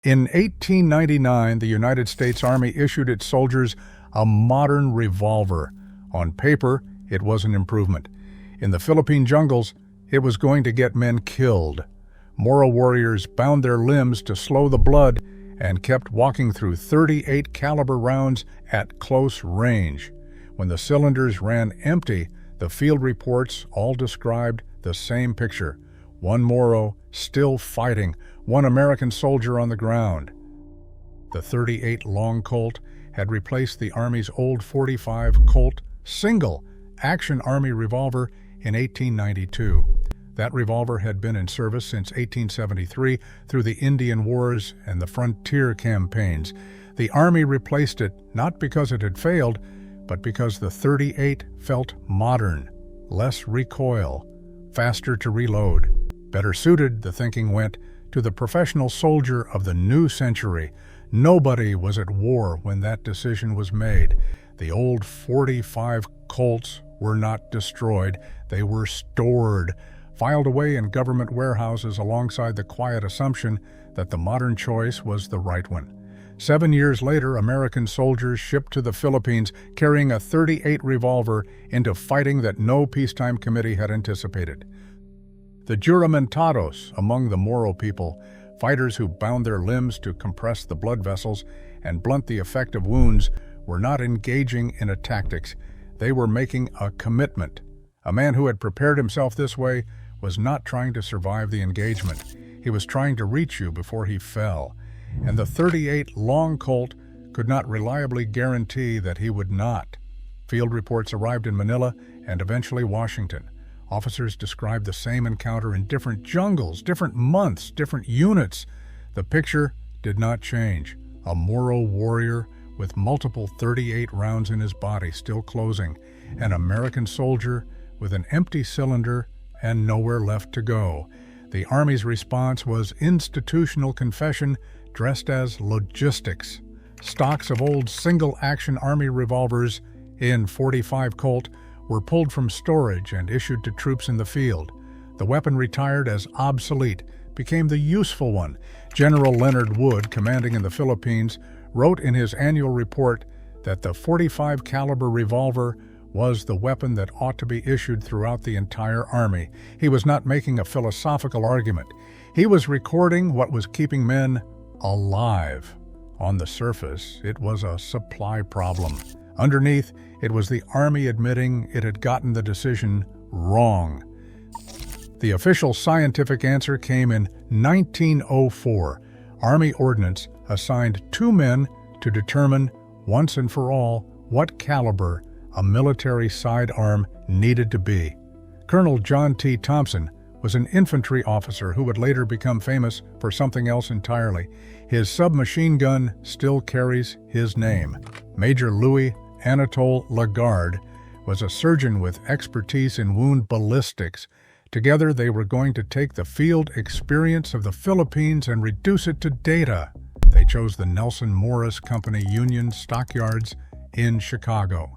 In 1899, the United States Army issued its soldiers a modern revolver. On paper, it was an improvement. In the Philippine jungles, it was going to get men killed. Moro warriors bound their limbs to slow the blood and kept walking through 38 caliber rounds at close range. When the cylinders ran empty, the field reports all described the same picture. One Moro still fighting, one American soldier on the ground. The 38 long Colt had replaced the Army's old 45 Colt single action Army revolver in 1892. That revolver had been in service since 1873 through the Indian Wars and the frontier campaigns. The Army replaced it not because it had failed, but because the 38 felt modern, less recoil, faster to reload. Better suited, the thinking went, to the professional soldier of the new century. Nobody was at war when that decision was made. The old 45 Colts were not destroyed, they were stored, filed away in government warehouses alongside the quiet assumption that the modern choice was the right one. 7 years later, American soldiers shipped to the Philippines carrying a .38 revolver into fighting that no peacetime committee had anticipated. The juramentados among the Moro people, fighters who bound their limbs to compress the blood vessels and blunt the effect of wounds, were not engaging in a tactics. They were making a commitment. A man who had prepared himself this way was not trying to survive the engagement. He was trying to reach you before he fell. And the .38 long Colt could not reliably guarantee that he would not. Field reports arrived in Manila and eventually Washington. Officers described the same encounter in different jungles, different months, different units. The picture did not change. A Moro warrior with multiple .38 rounds in his body still closing, an American soldier with an empty cylinder and nowhere left to go. The Army's response was institutional confession dressed as logistics. Stocks of old single-action Army revolvers in .45 Colt were pulled from storage and issued to troops in the field. The weapon retired as obsolete, became the useful one. General Leonard Wood, commanding in the Philippines, wrote in his annual report that the .45 caliber revolver was the weapon that ought to be issued throughout the entire Army. He was not making a philosophical argument. He was recording what was keeping men alive. On the surface, it was a supply problem. Underneath, it was the Army admitting it had gotten the decision wrong. The official scientific answer came in 1904. Army ordnance assigned 2 men to determine, once and for all, what caliber a military sidearm needed to be. Colonel John T. Thompson was an infantry officer who would later become famous for something else entirely. His submachine gun still carries his name. Major Louis Anatole Lagarde was a surgeon with expertise in wound ballistics. Together, they were going to take the field experience of the Philippines and reduce it to data. They chose the Nelson Morris Company Union stockyards in Chicago.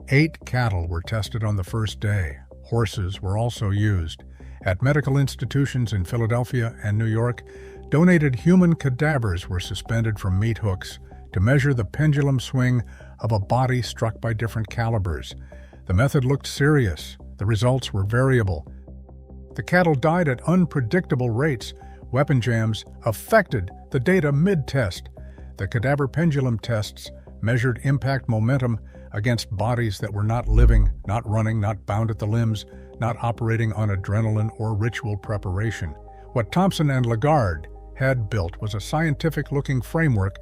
8 cattle were tested on the first day. Horses were also used. At medical institutions in Philadelphia and New York, donated human cadavers were suspended from meat hooks to measure the pendulum swing of a body struck by different calibers. The method looked serious. The results were variable. The cattle died at unpredictable rates. Weapon jams affected the data mid-test. The cadaver pendulum tests measured impact momentum against bodies that were not living, not running, not bound at the limbs, not operating on adrenaline or ritual preparation. What Thompson and Lagarde had built was a scientific-looking framework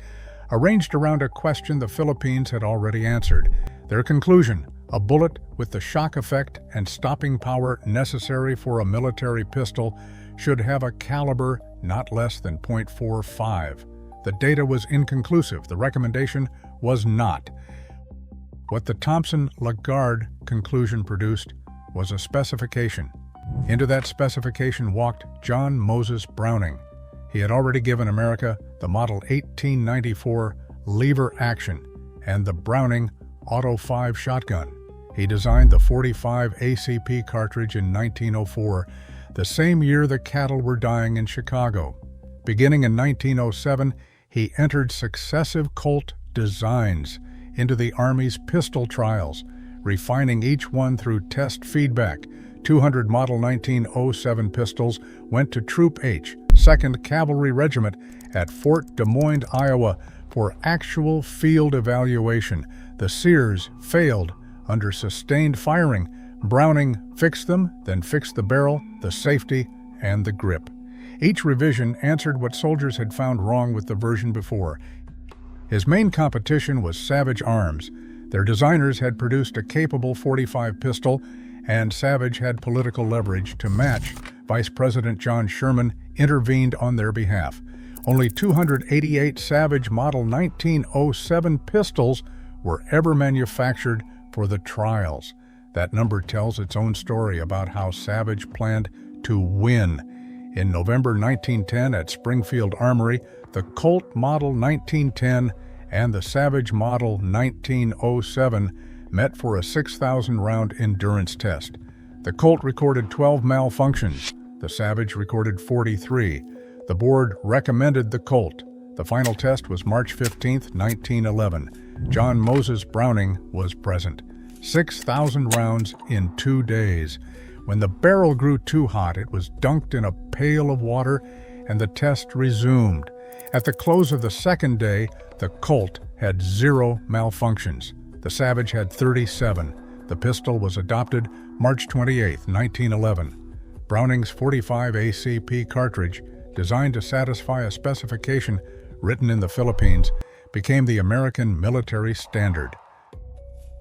arranged around a question the Philippines had already answered. Their conclusion: a bullet with the shock effect and stopping power necessary for a military pistol should have a caliber not less than .45. The data was inconclusive. The recommendation was not. What the Thompson-Lagarde conclusion produced was a specification. Into that specification walked John Moses Browning. He had already given America the Model 1894 lever action and the Browning Auto 5 shotgun. He designed the .45 ACP cartridge in 1904, the same year the cattle were dying in Chicago. Beginning in 1907, he entered successive Colt designs into the Army's pistol trials, refining each one through test feedback. 200 Model 1907 pistols went to Troop H, 2nd Cavalry Regiment at Fort Des Moines, Iowa, for actual field evaluation. The Sears failed under sustained firing. Browning fixed them, then fixed the barrel, the safety, and the grip. Each revision answered what soldiers had found wrong with the version before. His main competition was Savage Arms. Their designers had produced a capable .45 pistol, and Savage had political leverage to match. Vice President John Sherman intervened on their behalf. Only 288 Savage Model 1907 pistols were ever manufactured for the trials. That number tells its own story about how Savage planned to win. In November 1910 at Springfield Armory, the Colt Model 1910 and the Savage Model 1907 met for a 6,000-round endurance test. The Colt recorded 12 malfunctions. The Savage recorded 43. The board recommended the Colt. The final test was March 15, 1911. John Moses Browning was present. 6,000 rounds in 2 days. When the barrel grew too hot, it was dunked in a pail of water, and the test resumed. At the close of the second day, the Colt had 0 malfunctions. The Savage had 37. The pistol was adopted March 28, 1911. Browning's .45 ACP cartridge, designed to satisfy a specification written in the Philippines, became the American military standard.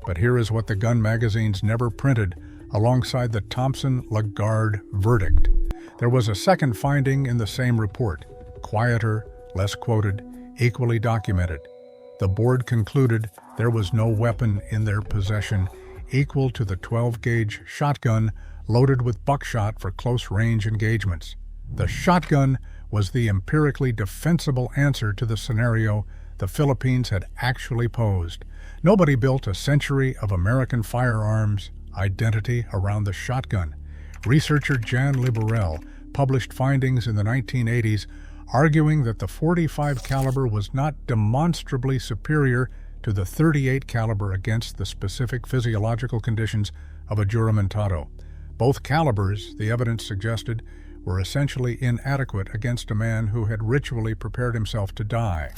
But here is what the gun magazines never printed alongside the Thompson-Lagarde verdict. There was a second finding in the same report, quieter, less quoted, equally documented. The board concluded there was no weapon in their possession equal to the 12-gauge shotgun loaded with buckshot for close-range engagements. The shotgun was the empirically defensible answer to the scenario the Philippines had actually posed. Nobody built a century of American firearms identity around the shotgun. Researcher Jan Liberel published findings in the 1980s arguing that the .45 caliber was not demonstrably superior to the .38 caliber against the specific physiological conditions of a juramentado. Both calibers, the evidence suggested, were essentially inadequate against a man who had ritually prepared himself to die.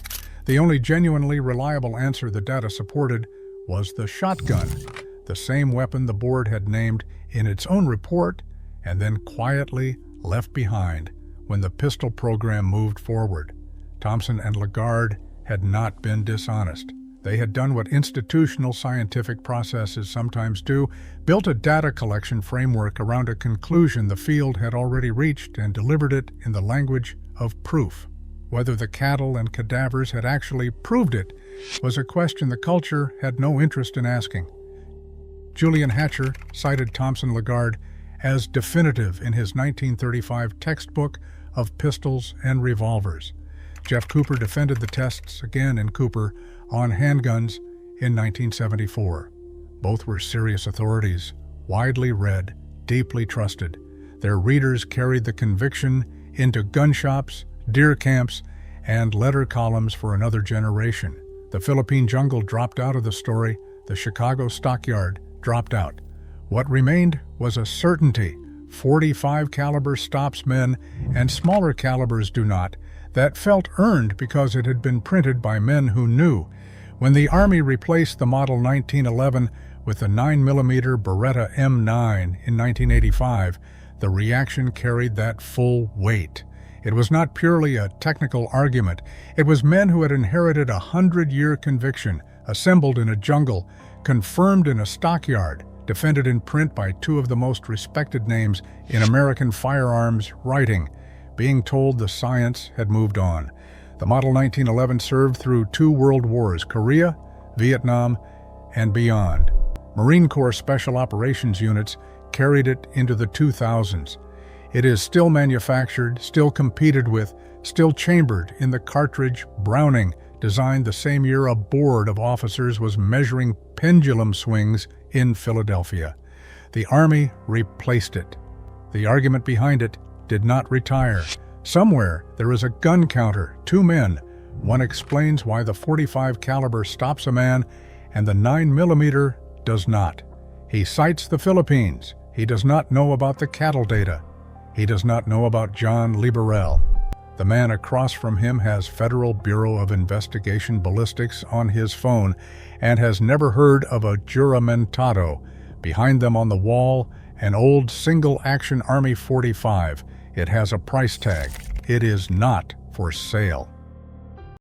The only genuinely reliable answer the data supported was the shotgun, the same weapon the board had named in its own report and then quietly left behind when the pistol program moved forward. Thompson and Lagarde had not been dishonest. They had done what institutional scientific processes sometimes do, built a data collection framework around a conclusion the field had already reached and delivered it in the language of proof. Whether the cattle and cadavers had actually proved it was a question the culture had no interest in asking. Julian Hatcher cited Thompson-Lagarde as definitive in his 1935 textbook of pistols and revolvers. Jeff Cooper defended the tests again in Cooper on handguns in 1974. Both were serious authorities, widely read, deeply trusted. Their readers carried the conviction into gun shops, deer camps, and letter columns for another generation. The Philippine jungle dropped out of the story. The Chicago stockyard dropped out. What remained was a certainty. .45 caliber stops men, and smaller calibers do not. That felt earned because it had been printed by men who knew. When the Army replaced the Model 1911 with the 9mm Beretta M9 in 1985, the reaction carried that full weight. It was not purely a technical argument. It was men who had inherited a 100-year conviction, assembled in a jungle, confirmed in a stockyard, defended in print by two of the most respected names in American firearms writing, being told the science had moved on. The Model 1911 served through 2 world wars, Korea, Vietnam, and beyond. Marine Corps Special Operations units carried it into the 2000s. It is still manufactured, still competed with, still chambered in the cartridge Browning, designed the same year a board of officers was measuring pendulum swings in Philadelphia. The Army replaced it. The argument behind it did not retire. Somewhere there is a gun counter, 2 men. One explains why the .45 caliber stops a man and the 9mm does not. He cites the Philippines. He does not know about the cattle data. He does not know about John Liberel. The man across from him has Federal Bureau of Investigation ballistics on his phone and has never heard of a juramentado. Behind them on the wall, an old single-action Army .45. It has a price tag. It is not for sale.